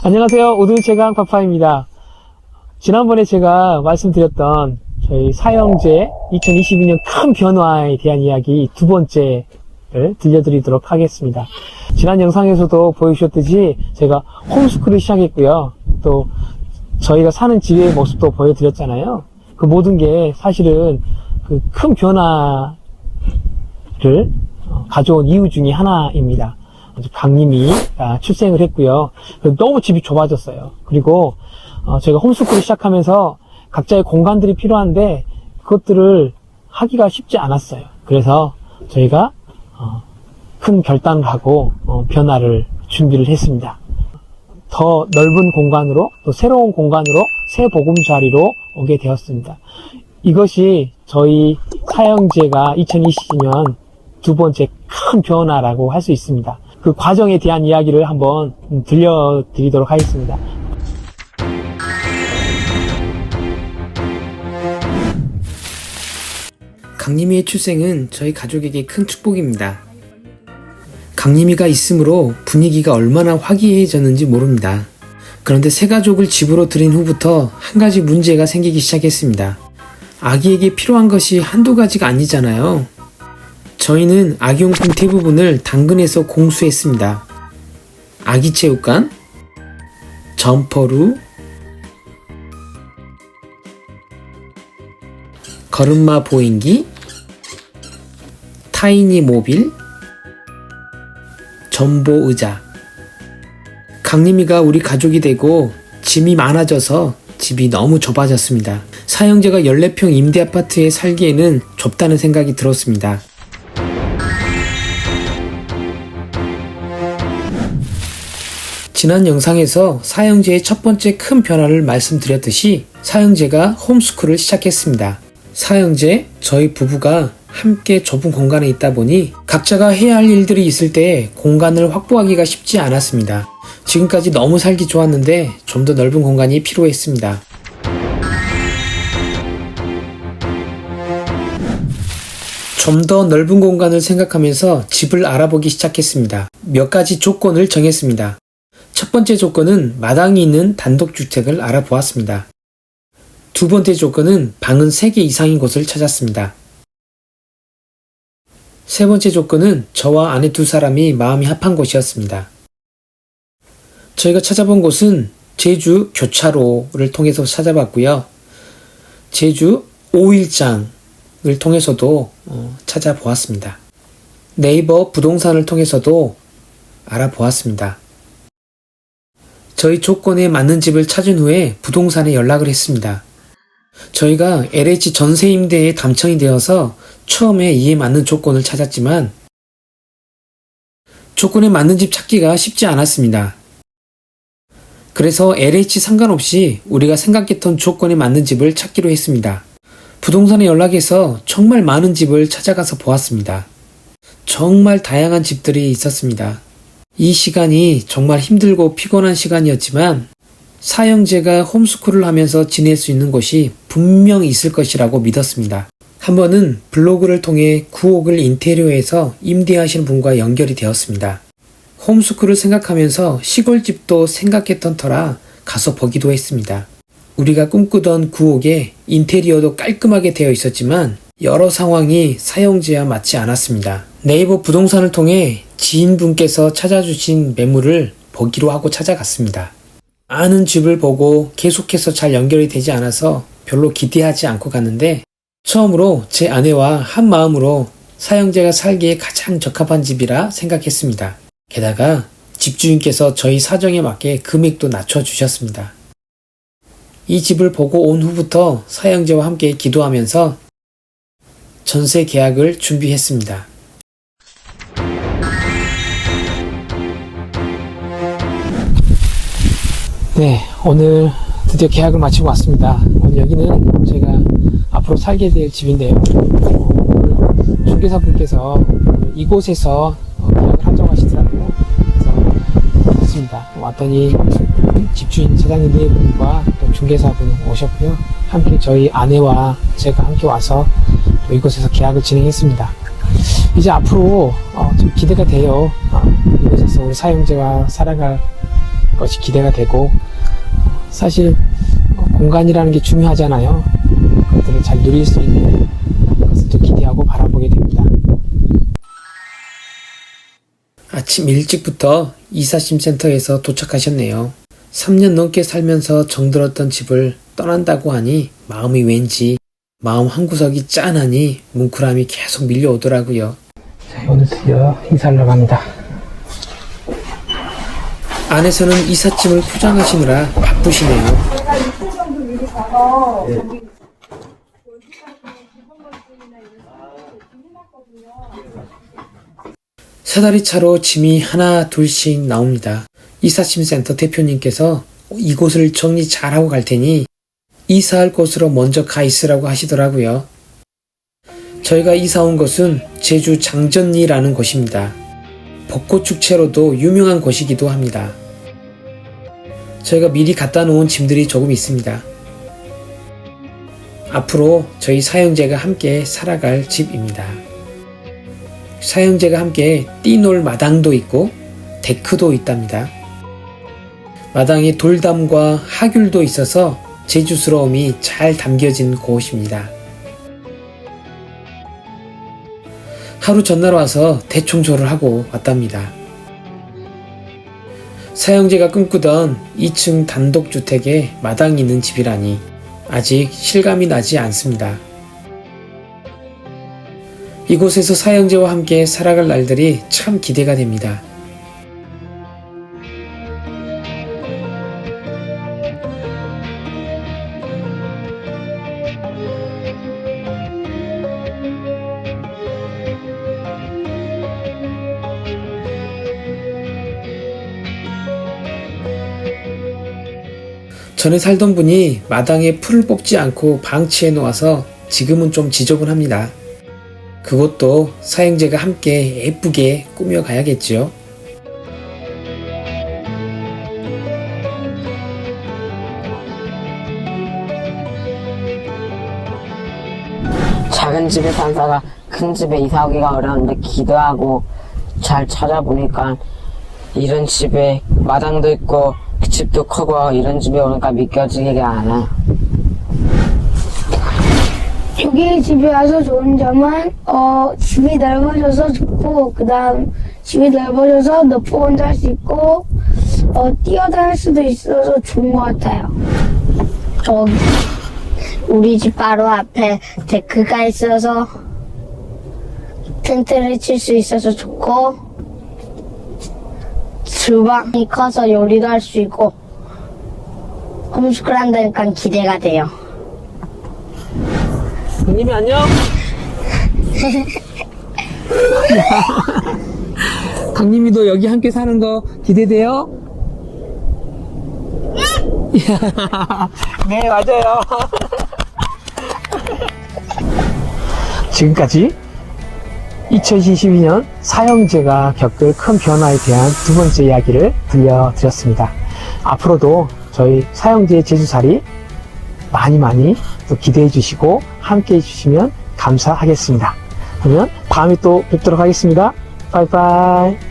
안녕하세요. 우드최강 파파입니다. 지난번에 제가 말씀드렸던 저희 사형제 2022년 큰 변화에 대한 이야기 두 번째를 들려드리도록 하겠습니다. 지난 영상에서도 보여주셨듯이 제가 홈스쿨을 시작했고요. 또 저희가 사는 집의 모습도 보여드렸잖아요. 그 모든 게 사실은 그 큰 변화를 가져온 이유 중에 하나입니다. 강림이 출생을 했고요. 너무 집이 좁아졌어요. 그리고 저희가 홈스쿨을 시작하면서 각자의 공간들이 필요한데 그것들을 하기가 쉽지 않았어요. 그래서 저희가 큰 결단을 하고 변화를 준비를 했습니다. 더 넓은 공간으로 또 새로운 공간으로 새 보금자리로 오게 되었습니다. 이것이 저희 사형제가 2020년 두 번째 큰 변화라고 할 수 있습니다. 그 과정에 대한 이야기를 한번 들려드리도록 하겠습니다. 강림이의 출생은 저희 가족에게 큰 축복입니다. 강림이가 있으므로 분위기가 얼마나 화기애애해졌는지 모릅니다. 그런데 새 가족을 집으로 들인 후부터 한 가지 문제가 생기기 시작했습니다. 아기에게 필요한 것이 한두 가지가 아니잖아요. 저희는 아기용품 대부분을 당근에서 공수했습니다. 아기 체육관, 점퍼루, 걸음마 보행기, 타이니 모빌, 전보 의자. 강림이가 우리 가족이 되고 짐이 많아져서 집이 너무 좁아졌습니다. 사형제가 14평 임대 아파트에 살기에는 좁다는 생각이 들었습니다. 지난 영상에서 사형제의 첫 번째 큰 변화를 말씀드렸듯이 사형제가 홈스쿨을 시작했습니다. 사형제, 저희 부부가 함께 좁은 공간에 있다 보니 각자가 해야 할 일들이 있을 때 공간을 확보하기가 쉽지 않았습니다. 지금까지 너무 살기 좋았는데 좀 더 넓은 공간이 필요했습니다. 좀 더 넓은 공간을 생각하면서 집을 알아보기 시작했습니다. 몇 가지 조건을 정했습니다. 첫 번째 조건은 마당이 있는 단독주택을 알아보았습니다. 두 번째 조건은 방은 3개 이상인 곳을 찾았습니다. 세 번째 조건은 저와 아내 두 사람이 마음이 합한 곳이었습니다. 저희가 찾아본 곳은 제주 교차로를 통해서 찾아봤고요. 제주 5일장을 통해서도 찾아보았습니다. 네이버 부동산을 통해서도 알아보았습니다. 저희 조건에 맞는 집을 찾은 후에 부동산에 연락을 했습니다. 저희가 LH 전세임대에 당첨이 되어서 처음에 이에 맞는 조건을 찾았지만 조건에 맞는 집 찾기가 쉽지 않았습니다. 그래서 LH 상관없이 우리가 생각했던 조건에 맞는 집을 찾기로 했습니다. 부동산에 연락해서 정말 많은 집을 찾아가서 보았습니다. 정말 다양한 집들이 있었습니다. 이 시간이 정말 힘들고 피곤한 시간이었지만 사형제가 홈스쿨을 하면서 지낼 수 있는 곳이 분명 있을 것이라고 믿었습니다. 한 번은 블로그를 통해 구옥을 인테리어에서 임대하시는 분과 연결이 되었습니다. 홈스쿨을 생각하면서 시골집도 생각했던 터라 가서 보기도 했습니다. 우리가 꿈꾸던 구옥에 인테리어도 깔끔하게 되어 있었지만 여러 상황이 사형제와 맞지 않았습니다. 네이버 부동산을 통해 지인분께서 찾아주신 매물을 보기로 하고 찾아갔습니다. 아는 집을 보고 계속해서 잘 연결이 되지 않아서 별로 기대하지 않고 갔는데 처음으로 제 아내와 한 마음으로 사형제가 살기에 가장 적합한 집이라 생각했습니다. 게다가 집주인께서 저희 사정에 맞게 금액도 낮춰주셨습니다. 이 집을 보고 온 후부터 사형제와 함께 기도하면서 전세 계약을 준비했습니다. 네, 오늘 드디어 계약을 마치고 왔습니다. 오늘 여기는 제가 앞으로 살게 될 집인데요. 오늘 중개사분께서 이곳에서 계약을 한정하시더라고요. 그래서 왔습니다. 왔더니 집주인 사장님과 또 중개사분 오셨고요. 함께 저희 아내와 제가 함께 와서 또 이곳에서 계약을 진행했습니다. 이제 앞으로 좀 기대가 돼요. 이곳에서 우리 사형제와 살아갈 것이 기대가 되고, 사실 공간이라는 게 중요하잖아요. 그것들을 잘 누릴 수 있는 것을 또 기대하고 바라보게 됩니다. 아침 일찍부터 이사심센터에서 도착하셨네요. 3년 넘게 살면서 정들었던 집을 떠난다고 하니 마음이 왠지 마음 한구석이 짠하니 뭉클함이 계속 밀려오더라고요. 자, 오늘 드디어 이사를 갑니다. 안에서는 이삿짐을 포장하시느라 바쁘시네요. 세 다리 차로 짐이 하나 둘씩 나옵니다. 이삿짐센터 대표님께서 이곳을 정리 잘하고 갈 테니 이사할 곳으로 먼저 가 있으라고 하시더라고요. 저희가 이사 온 곳은 제주 장전리라는 곳입니다. 벚꽃 축제로도 유명한 곳이기도 합니다. 저희가 미리 갖다 놓은 짐들이 조금 있습니다. 앞으로 저희 사형제가 함께 살아갈 집입니다. 사형제가 함께 뛰놀 마당도 있고 데크도 있답니다. 마당에 돌담과 하귤도 있어서 제주스러움이 잘 담겨진 곳입니다. 하루 전날 와서 대청소를 하고 왔답니다. 사형제가 꿈꾸던 2층 단독주택에 마당이 있는 집이라니 아직 실감이 나지 않습니다. 이곳에서 사형제와 함께 살아갈 날들이 참 기대가 됩니다. 전에 살던 분이 마당에 풀을 뽑지 않고 방치해 놓아서 지금은 좀 지저분합니다. 그것도 사형제가 함께 예쁘게 꾸며가야겠죠. 작은 집에 살다가 큰 집에 이사 오기가 어려운데 기도하고 잘 찾아보니까 이런 집에 마당도 있고 집도 크고 이런 집에 오니까 믿겨지기가 않아요. 여기 집에 와서 좋은 점은 집이 넓어져서 좋고, 그 다음 집이 넓어져서 높고 혼자 할 수 있고 뛰어다닐 수도 있어서 좋은 것 같아요. 우리 집 바로 앞에 데크가 있어서 텐트를 칠 수 있어서 좋고, 주방이 커서 요리도 할 수 있고 홈스쿨 한다니까 기대가 돼요. 형님이 안녕? 강림이도 여기 함께 사는 거 기대돼요? 네, 맞아요. 지금까지 2022년 사형제가 겪을 큰 변화에 대한 두 번째 이야기를 들려드렸습니다. 앞으로도 저희 사형제의 제주살이 많이 또 기대해 주시고 함께 해 주시면 감사하겠습니다. 그러면 다음에 또 뵙도록 하겠습니다. 빠이빠이.